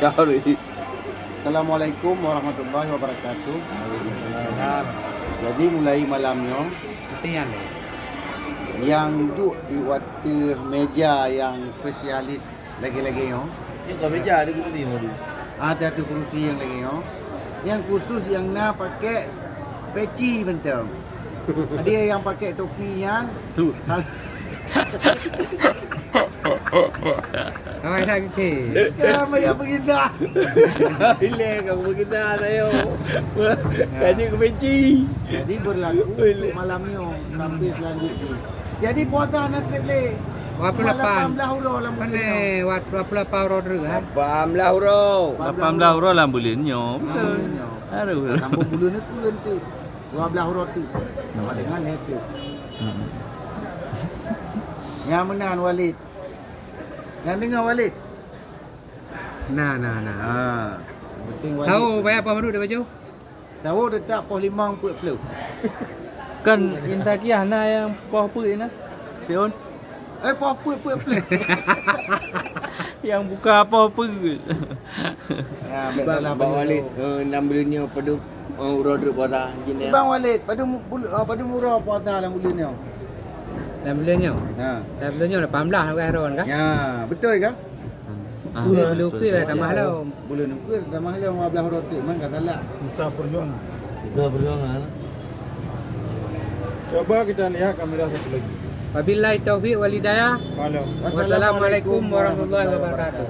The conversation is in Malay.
Sorry. Assalamualaikum warahmatullahi wabarakatuh. Jadi mulai malamnya yang duduk di waktu meja yang spesialis lagi-lagi yo. Ini kau meja ada kursi tu. Ada tu kursi yang lagi yo. Yang khusus yang nak pakai peci bentar. Ada yang pakai topi yang Awak tak ke? kamu yang begitu. Bila kau kita saya. Kaji ke benci. Jadi berlaku untuk malam ni sampai selanjutnya. Jadi puasa nak trip le. Wap 18 huruf lah mungkin. Pane wat 28 euro kan. Pamlah huruf. 18 orang lah bulan nyo. Aduh. Kampung bulu ni tu nanti 12 huruf tu. Sama dengan letter. Yang menang Walid. Yang dengar Walid. Nah. Penting Walid. Tahu bayar apa baru dia baju? Tahu detak pos 5 40. Kan intakiah na yang poh apa ni nah. Pion Pos 40. yang buka apa-apa. Ya, baiklah Bawa Walid 6 bulan ni pada urut puasa gini. Bang Walid, pada murah puasa dalam bulan ni. Dalam bulannya. Ha. Dalam bulannya 18 euro kan? Ya, betul ke? Belum ke dah mahal. Bulan ni ke dah mahal 15 huruf tu, memang tak salah. Bisa perjuangan. Bisa perjuangan. Coba kita lihat kamera satu lagi. Wabillahi taufiq wal hidayah. Kalau Wassalamualaikum warahmatullahi wabarakatuh.